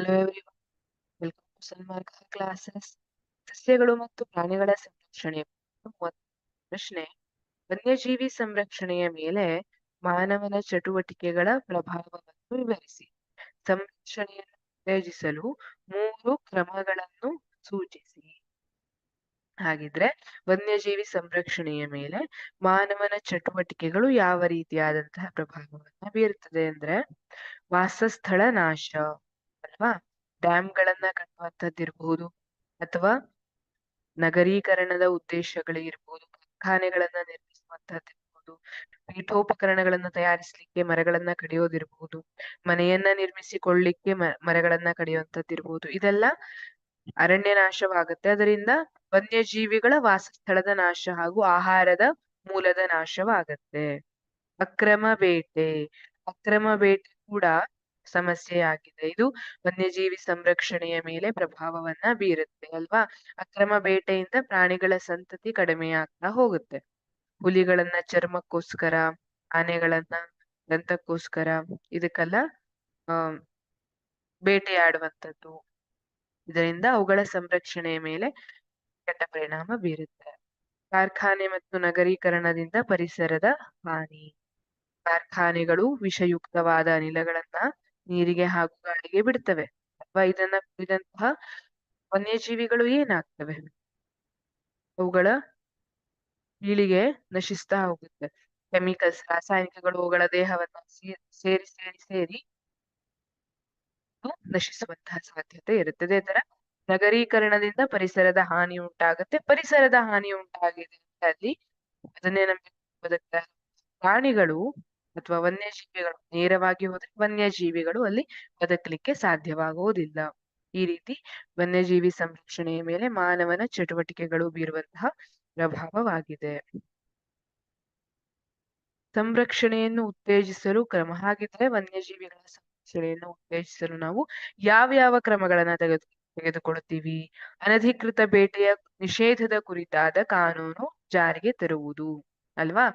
Hello everyone, welcome to Sanmarga classes. ಸಸ್ಯಗಳು ಮತ್ತು ಪ್ರಾಣಿಗಳ ಸಂರಕ್ಷಣೆ. ಪ್ರಶ್ನೆ: ವನ್ಯಜೀವಿ ಸಂರಕ್ಷಣೆಯ ಮೇಲೆ ಮಾನವನ ಚಟುವಟಿಕೆಗಳ ಪ್ರಭಾವವನ್ನು ವಿವರಿಸಿ. ಸಂರಕ್ಷಣೆಯನ್ನು ಉತ್ತೇಜಿಸಲು 3 ಕ್ರಮಗಳನ್ನು ಸೂಚಿಸಿ. ಹಾಗಿದ್ರೆ ವನ್ಯಜೀವಿ ಸಂರಕ್ಷಣೆಯ ಮೇಲೆ ಮಾನವನ ಚಟುವಟಿಕೆಗಳು ಯಾವ ರೀತಿಯಾದಂತಹ ಪ್ರಭಾವವನ್ನ ಬೀರುತ್ತದೆ ಅಂದ್ರೆ, ವಾಸಸ್ಥಳ ನಾಶ ಅಲ್ವಾ, ಡ್ಯಾಮ್ಗಳನ್ನ ಕಟ್ಟುವಂತದ್ದಿರಬಹುದು, ಅಥವಾ ನಗರೀಕರಣದ ಉದ್ದೇಶಗಳಿರ್ಬೋದು, ಕಾರ್ಖಾನೆಗಳನ್ನ ನಿರ್ಮಿಸುವಂತಹದ್ದಿರ್ಬೋದು, ಪೀಠೋಪಕರಣಗಳನ್ನ ತಯಾರಿಸಲಿಕ್ಕೆ ಮರಗಳನ್ನ ಕಡಿಯೋದಿರ್ಬೋದು, ಮನೆಯನ್ನ ನಿರ್ಮಿಸಿಕೊಳ್ಳಿಕ್ಕೆ ಮರಗಳನ್ನ ಕಡಿಯುವಂತದ್ದಿರ್ಬೋದು. ಇದೆಲ್ಲ ಅರಣ್ಯ ನಾಶವಾಗುತ್ತೆ. ಅದರಿಂದ ವನ್ಯಜೀವಿಗಳ ವಾಸಸ್ಥಳದ ನಾಶ ಹಾಗೂ ಆಹಾರದ ಮೂಲದ ನಾಶವಾಗತ್ತೆ. ಅಕ್ರಮ ಬೇಟೆ ಕೂಡ ಸಮಸ್ಯೆಯಾಗಿದೆ. ಇದು ವನ್ಯಜೀವಿ ಸಂರಕ್ಷಣೆಯ ಮೇಲೆ ಪ್ರಭಾವವನ್ನ ಬೀರುತ್ತೆ ಅಲ್ವಾ. ಅಕ್ರಮ ಬೇಟೆಯಿಂದ ಪ್ರಾಣಿಗಳ ಸಂತತಿ ಕಡಿಮೆಯಾಗ್ತಾ ಹೋಗುತ್ತೆ. ಹುಲಿಗಳನ್ನ ಚರ್ಮಕ್ಕೋಸ್ಕರ, ಆನೆಗಳನ್ನ ದಂತಕ್ಕೋಸ್ಕರ, ಇದಕ್ಕೆಲ್ಲ ಬೇಟೆಯಾಡುವಂಥದ್ದು. ಇದರಿಂದ ಅವುಗಳ ಸಂರಕ್ಷಣೆಯ ಮೇಲೆ ಕೆಟ್ಟ ಪರಿಣಾಮ ಬೀರುತ್ತೆ. ಕಾರ್ಖಾನೆ ಮತ್ತು ನಗರೀಕರಣದಿಂದ ಪರಿಸರದ ಹಾನಿ. ಕಾರ್ಖಾನೆಗಳು ವಿಷಯುಕ್ತವಾದ ಅನಿಲಗಳನ್ನ ನೀರಿಗೆ ಹಾಗೂ ಗಾಳಿಗೆ ಬಿಡ್ತವೆ ಅಥವಾ ಇದನ್ನ ಕುಡಿದಂತಹ ವನ್ಯಜೀವಿಗಳು ಏನಾಗ್ತವೆ, ಅವುಗಳ ಪೀಳಿಗೆ ನಶಿಸ್ತಾ ಹೋಗುತ್ತೆ. ಕೆಮಿಕಲ್ಸ್, ರಾಸಾಯನಿಕಗಳು ಅವುಗಳ ದೇಹವನ್ನ ಸೇರಿ ನಶಿಸುವಂತಹ ಸಾಧ್ಯತೆ ಇರುತ್ತದೆ. ಇದರ ನಗರೀಕರಣದಿಂದ ಪರಿಸರದ ಹಾನಿ ಉಂಟಾಗುತ್ತೆ. ಪರಿಸರದ ಹಾನಿ ಉಂಟಾಗಿದೆ ಅಲ್ಲಿ ಅದನ್ನೇ ನಮಗೆ ಬದುಕ್ತಾ ಪ್ರಾಣಿಗಳು ಅಥವಾ ವನ್ಯಜೀವಿಗಳು ನೇರವಾಗಿ ಹೋದ್ರೆ ವನ್ಯಜೀವಿಗಳು ಅಲ್ಲಿ ಬದುಕಲಿಕ್ಕೆ ಸಾಧ್ಯವಾಗುವುದಿಲ್ಲ. ಈ ರೀತಿ ವನ್ಯಜೀವಿ ಸಂರಕ್ಷಣೆಯ ಮೇಲೆ ಮಾನವನ ಚಟುವಟಿಕೆಗಳು ಬೀರುವಂತಹ ಪ್ರಭಾವವಾಗಿದೆ. ಸಂರಕ್ಷಣೆಯನ್ನು ಉತ್ತೇಜಿಸಲು ಕ್ರಮ. ಹಾಗಿದ್ರೆ ವನ್ಯಜೀವಿಗಳ ಸಂರಕ್ಷಣೆಯನ್ನು ಉತ್ತೇಜಿಸಲು ನಾವು ಯಾವ ಕ್ರಮಗಳನ್ನ ತೆಗೆದುಕೊಳ್ಳುತ್ತೀವಿ? ಅನಧಿಕೃತ ಬೇಟೆಯ ನಿಷೇಧದ ಕುರಿತಾದ ಕಾನೂನು ಜಾರಿಗೆ ತರುವುದು ಅಲ್ವಾ.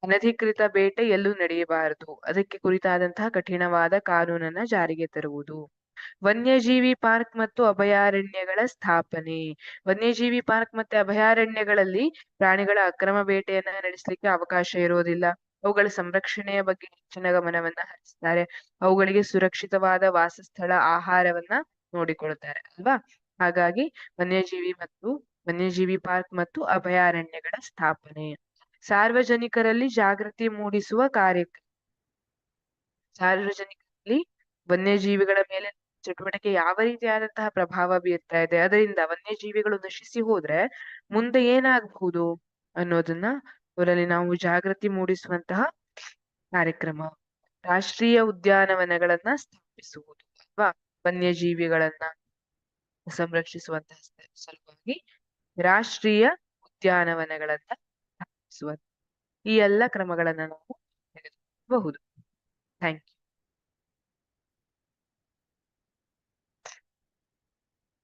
ಅನಧಿಕೃತ ಬೇಟೆ ಎಲ್ಲೂ ನಡೆಯಬಾರದು, ಅದಕ್ಕೆ ಕುರಿತಾದಂತಹ ಕಠಿಣವಾದ ಕಾನೂನನ್ನ ಜಾರಿಗೆ ತರುವುದು. ವನ್ಯಜೀವಿ ಪಾರ್ಕ್ ಮತ್ತು ಅಭಯಾರಣ್ಯಗಳ ಸ್ಥಾಪನೆ. ವನ್ಯಜೀವಿ ಪಾರ್ಕ್ ಮತ್ತೆ ಅಭಯಾರಣ್ಯಗಳಲ್ಲಿ ಪ್ರಾಣಿಗಳ ಅಕ್ರಮ ಬೇಟೆಯನ್ನ ನಡೆಸಲಿಕ್ಕೆ ಅವಕಾಶ ಇರೋದಿಲ್ಲ. ಅವುಗಳ ಸಂರಕ್ಷಣೆಯ ಬಗ್ಗೆ ಹೆಚ್ಚಿನ ಗಮನವನ್ನ ಹರಿಸ್ತಾರೆ. ಅವುಗಳಿಗೆ ಸುರಕ್ಷಿತವಾದ ವಾಸಸ್ಥಳ, ಆಹಾರವನ್ನ ನೋಡಿಕೊಳ್ತಾರೆ ಅಲ್ವಾ. ಹಾಗಾಗಿ ವನ್ಯಜೀವಿ ಪಾರ್ಕ್ ಮತ್ತು ಅಭಯಾರಣ್ಯಗಳ ಸ್ಥಾಪನೆ. ಸಾರ್ವಜನಿಕರಲ್ಲಿ ಜಾಗೃತಿ ಮೂಡಿಸುವ ಕಾರ್ಯಕ್ರಮ. ಸಾರ್ವಜನಿಕರಲ್ಲಿ ವನ್ಯಜೀವಿಗಳ ಮೇಲೆ ಚಟುವಟಿಕೆ ಯಾವ ರೀತಿಯಾದಂತಹ ಪ್ರಭಾವ ಬೀರ್ತಾ ಇದೆ, ಅದರಿಂದ ವನ್ಯಜೀವಿಗಳು ನಶಿಸಿ ಹೋದ್ರೆ ಮುಂದೆ ಏನಾಗಬಹುದು ಅನ್ನೋದನ್ನ ಅವರಲ್ಲಿ ನಾವು ಜಾಗೃತಿ ಮೂಡಿಸುವಂತಹ ಕಾರ್ಯಕ್ರಮ. ರಾಷ್ಟ್ರೀಯ ಉದ್ಯಾನವನಗಳನ್ನ ಸ್ಥಾಪಿಸುವುದು ಅಲ್ವಾ. ವನ್ಯಜೀವಿಗಳನ್ನ ಸಂರಕ್ಷಿಸುವಂತಹ ಸಲುವಾಗಿ ರಾಷ್ಟ್ರೀಯ ಉದ್ಯಾನವನಗಳನ್ನ ಸ್ಥಾಪಿಸುವ ಈ ಎಲ್ಲ ಕ್ರಮಗಳನ್ನ ನಾವು ತೆಗೆದುಕೊಳ್ಳಬಹುದು. Thank you.